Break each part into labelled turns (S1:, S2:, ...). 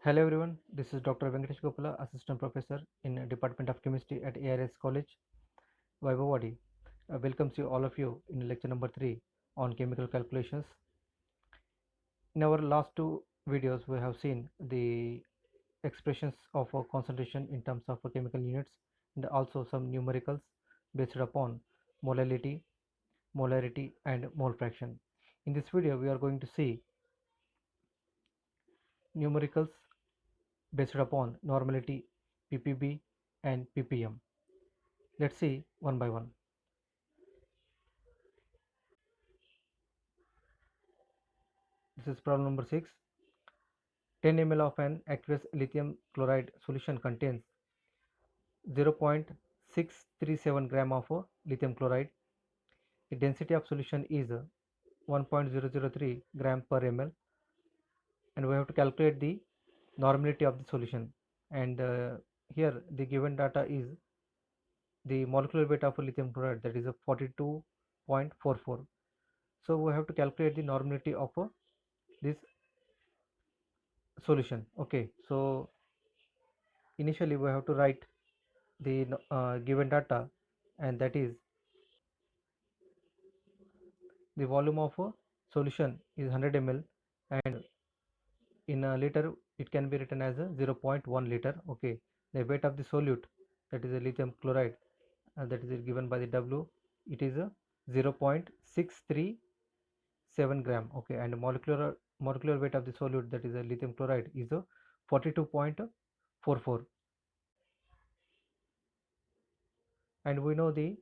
S1: Hello everyone, this is Dr. Venkatesh Gopala, Assistant Professor in Department of Chemistry at ARS College, Vaibhavadi. Welcomes you all of you in lecture number 3 on chemical calculations. In our last two videos, we have seen the expressions of concentration in terms of chemical units and also some numericals based upon molality, molarity and mole fraction. In this video, we are going to see numericals based upon normality, ppb and ppm. Let's see one by one. This is problem number 6. 10 ml of an aqueous lithium chloride solution contains 0.637 gram of lithium chloride. The density of solution is 1.003 gram per ml, and we have to calculate the normality of the solution. And here the given data is the molecular weight of lithium chloride, that is a 42.44. So we have to calculate the normality of this solution. Okay, so initially we have to write the given data, and that is the volume of a solution is 100 ml, and in a liter it can be written as a 0.1 liter. Okay, the weight of the solute, that is a lithium chloride, that is given by the W, it is a 0.637 gram. Okay, and molecular weight of the solute, that is a lithium chloride, is a 42.44. And we know the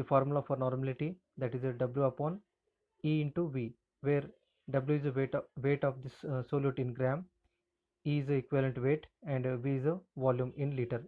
S1: formula for normality, that is a W upon E into V, where W is the weight of this solute in gram, E is the equivalent weight, and V is the volume in liter.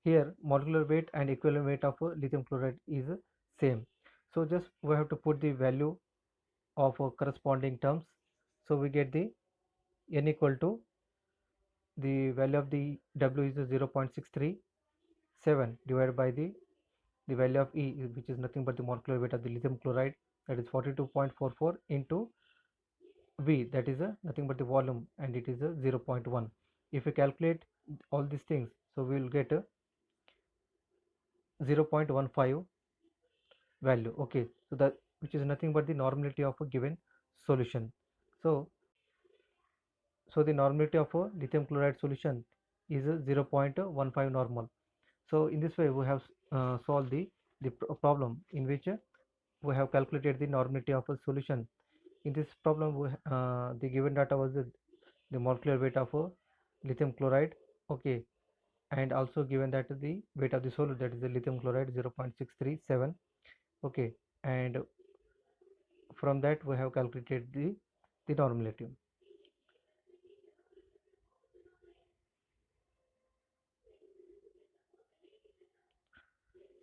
S1: Here molecular weight and equivalent weight of lithium chloride is same, so just we have to put the value of corresponding terms. So we get the N equal to the value of the W is 0.637 divided by the value of E, which is nothing but the molecular weight of the lithium chloride, that is 42.44, into V, that is nothing but the volume, and it is 0.1. If we calculate all these things, so we will get a 0.15 value. Okay, so that, which is nothing but the normality of a given solution. So the normality of a lithium chloride solution is 0.15 normal. So in this way we have solved the problem in which we have calculated the normality of a solution. In this problem the given data was the molecular weight of lithium chloride. Okay, and also given that the weight of the solute, that is the lithium chloride, 0.637. Okay, and from that we have calculated the normality.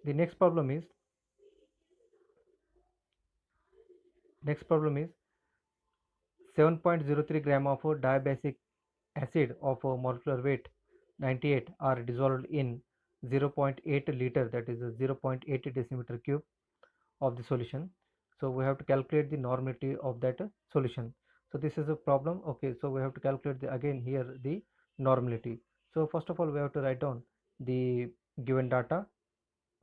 S1: The next problem is 7.03 gram of diabasic acid of molecular weight 98 are dissolved in 0.8 liter, that is 0.8 decimeter cube of the solution. So we have to calculate the normality of that solution. So this is a problem. Okay, so we have to calculate again here the normality. So first of all we have to write down the given data.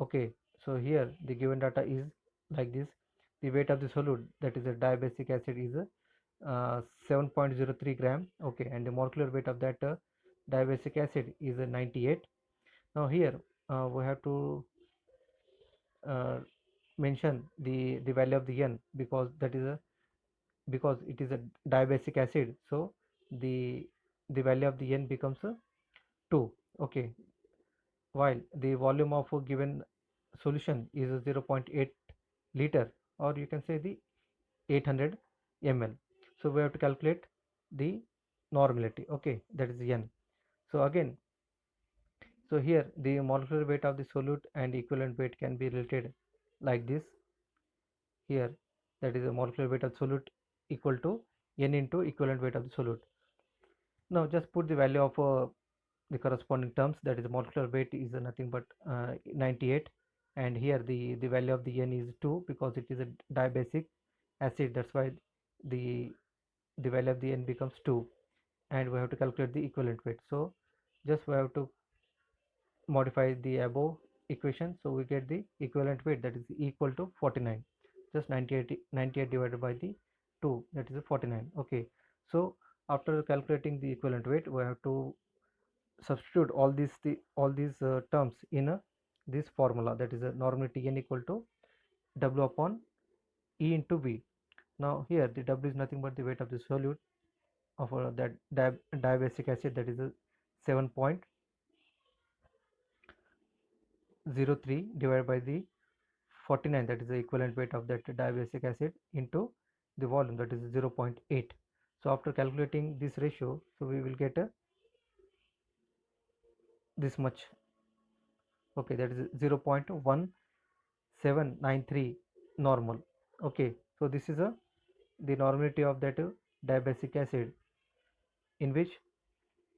S1: Okay, so here the given data is like this. The weight of the solute, that is a diabasic acid, is 7.03 gram. Okay, and the molecular weight of that diabasic acid is 98. Now here we have to uh, mention the value of the N, because that is a, because it is a diabasic acid, so the value of the N becomes 2. Okay, while the volume of a given solution is 0.8 liter, or you can say the 800 ml. So we have to calculate the normality. Okay, that is N. So again, so here the molecular weight of the solute and equivalent weight can be related like this. Here, that is the molecular weight of solute equal to N into equivalent weight of the solute. Now just put the value of the corresponding terms, that is molecular weight is nothing but 98, and here the value of the N is 2, because it is a diabasic acid, that's why the value of the N becomes 2. and we have to calculate the equivalent weight. So just we have to modify the above equation, so we get the equivalent weight, that is equal to 49. Just 98 divided by the 2, that is 49. Okay, so after calculating the equivalent weight, we have to substitute all these terms in this formula, that is normally Tn equal to W upon E into V. Now here the W is nothing but the weight of the solute of that diabasic acid, that is 7.03 divided by the 49, that is the equivalent weight of that diabasic acid, into the volume, that is 0.8. So after calculating this ratio, so we will get this much. Okay, that is 0.1793 normal. Okay, so this is the normality of that diabasic acid, in which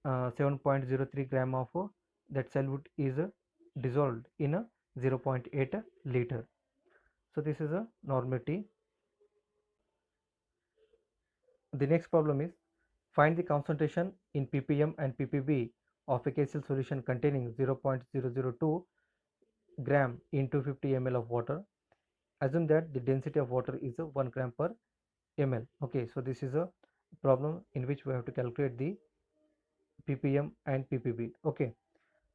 S1: 7.03 gram of that solute is dissolved in a 0.8 liter. So this is a normality. The next problem is, find the concentration in ppm and ppb of a KCl solution containing 0.002 gram in 250 ml of water. Assume that the density of water is 1 gram per ml. Okay, so this is a problem in which we have to calculate the ppm and ppb. Okay,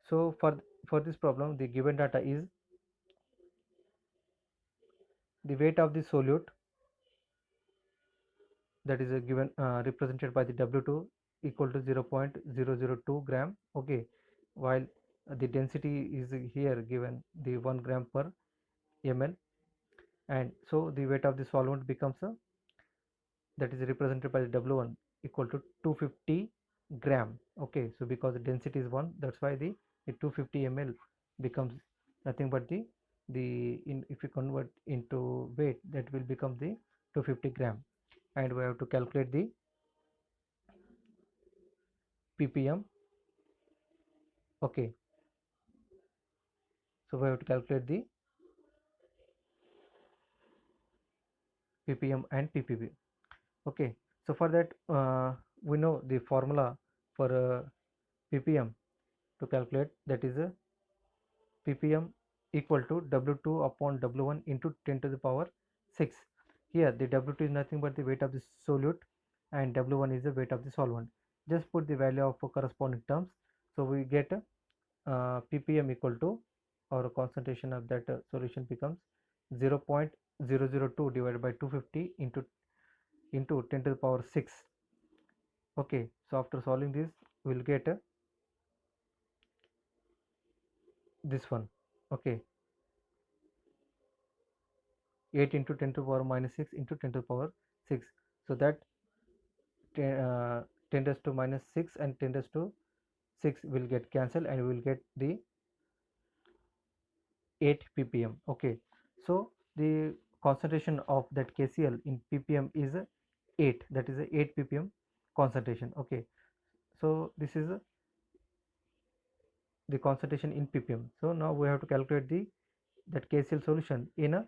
S1: so for this problem, the given data is the weight of the solute, that is given represented by the W2 equal to 0.002 gram. Okay, while the density is here given the 1 gram per ml, and so the weight of the solvent becomes that is represented by the W1 equal to 250 gram. Okay, so because the density is 1, that's why the 250 ml becomes nothing but if you convert into weight, that will become the 250 gram, and we have to calculate the ppm. Okay, so we have to calculate the ppm and ppb. Okay, so for that we know the formula for ppm to calculate, that is ppm equal to W2 upon W1 into 10 to the power 6. Here the W2 is nothing but the weight of the solute, and W1 is the weight of the solvent. Just put the value of corresponding terms, so we get ppm equal to, or concentration of that solution becomes 0.002 divided by 250 into 10 to the power 6. Okay, so after solving this, we will get this one. Okay, 8 into 10 to the power minus 6 into 10 to the power 6. So that 10 raised to minus 6 and 10 raised to 6 will get cancelled, and we will get the 8 ppm. Okay, so the concentration of that KCl in ppm is 8, that is a 8 ppm concentration. Okay, so this is the concentration in ppm. So now we have to calculate the that KCl solution in a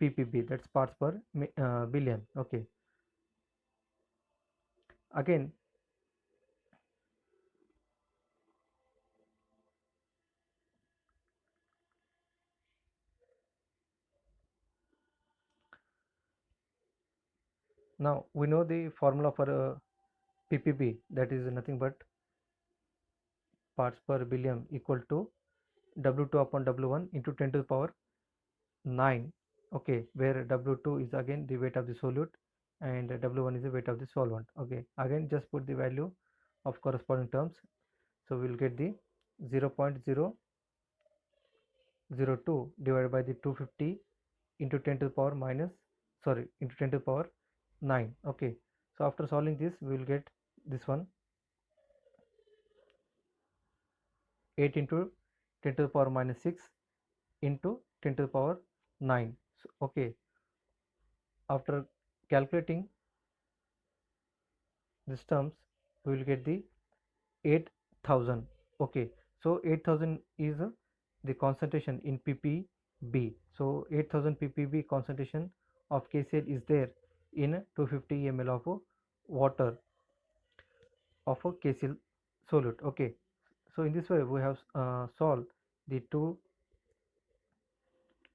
S1: ppb, that's parts per billion. Okay, again now we know the formula for ppb, that is nothing but parts per billion equal to W2 upon W1 into 10 to the power 9. Okay, where W2 is again the weight of the solute, and W1 is the weight of the solvent. Okay, again just put the value of corresponding terms, so we will get the 0.002 divided by the 250 into 10 to the power minus, sorry, into 10 to the power 9. Okay, so after solving this, we will get this one, 8 into 10 to the power minus 6 into 10 to the power 9. So, okay, after calculating these terms, we will get the 8000. Okay, so 8000 is the concentration in ppb. So 8000 ppb concentration of KCl is there in 250 ml of water. of a KCl solute. Okay, so in this way we have solved the two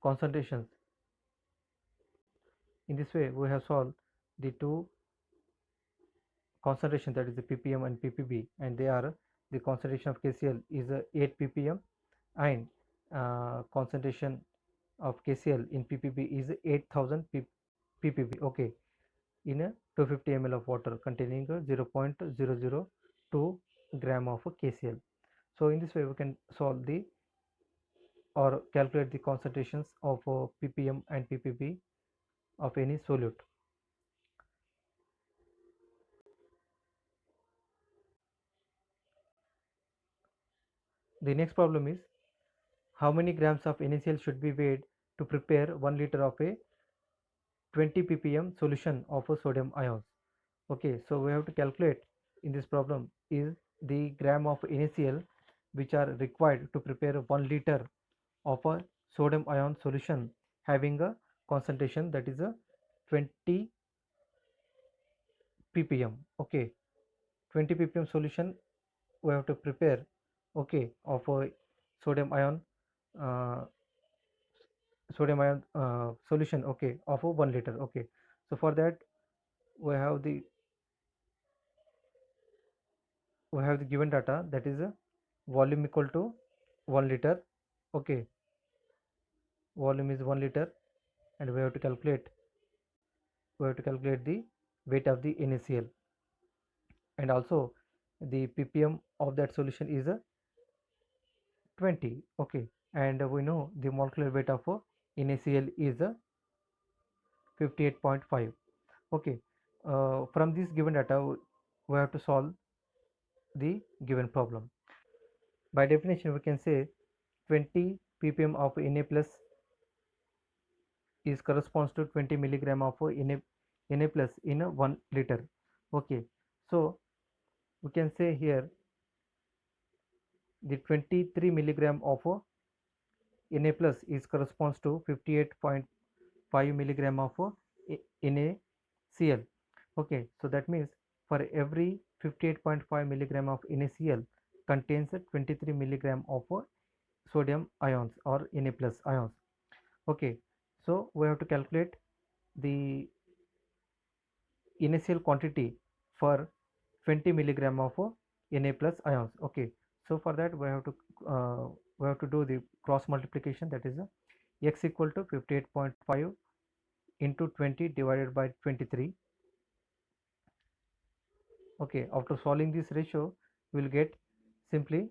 S1: concentrations. In this way we have solved the two concentration, that is the ppm and ppb, and they are the concentration of KCl is 8 ppm and concentration of KCl in ppb is 8000 ppb. Okay, in a 250 ml of water containing 0.002 gram of KCl. So in this way we can solve the or calculate the concentrations of ppm and ppb of any solute. The next problem is how many grams of NaCl should be weighed to prepare 1 liter of a 20 ppm solution of a sodium ions. Okay, so we have to calculate in this problem is the gram of NaCl which are required to prepare 1 liter of a sodium ion solution having a concentration that is a 20 ppm. Okay, 20 ppm solution we have to prepare, okay, of a sodium ion uh, solution, okay, of a 1 liter. Okay, so for that we have the given data, that is a volume equal to 1 liter. Okay, volume is 1 liter and we have to calculate the weight of the NaCl, and also the ppm of that solution is a 20. Okay, and we know the molecular weight of NaCl is a 58.5. Okay, from this given data we have to solve the given problem. By definition we can say 20 ppm of Na plus is corresponds to 20 milligram of Na plus in a 1 liter. Okay, so we can say here the 23 milligram of Na plus is corresponds to 58.5 milligram of NaCl. Okay, so that means for every 58.5 milligram of NaCl contains 23 milligram of sodium ions or Na plus ions. Okay, so we have to calculate the initial quantity for 20 milligram of Na plus ions. Okay, so for that we have to do the cross multiplication, that is x equal to 58.5 into 20 divided by 23. Okay, after solving this ratio we will get simply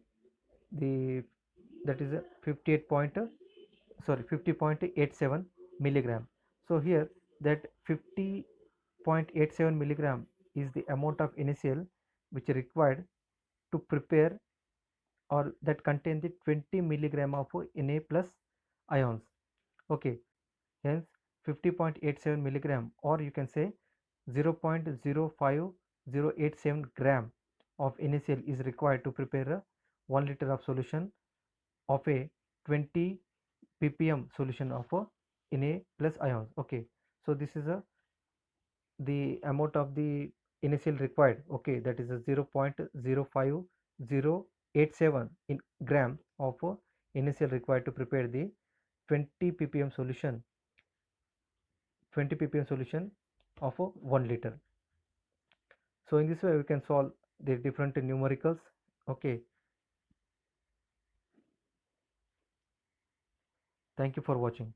S1: the, that is a 50.87 milligram. So here that 50.87 milligram is the amount of NaCl which is required to prepare or that contain the 20 milligram of Na plus ions. Okay, hence 50.87 milligram, or you can say 0.05087 gram of NaCl is required to prepare a 1 liter of solution of a 20 ppm solution of Na plus ions. Okay, so this is the amount of the NaCl required. Okay, that is a 0.05087 in gram of NaCl required to prepare the 20 ppm solution 20 ppm solution of 1 liter. So in this way we can solve the different numericals. Okay, thank you for watching.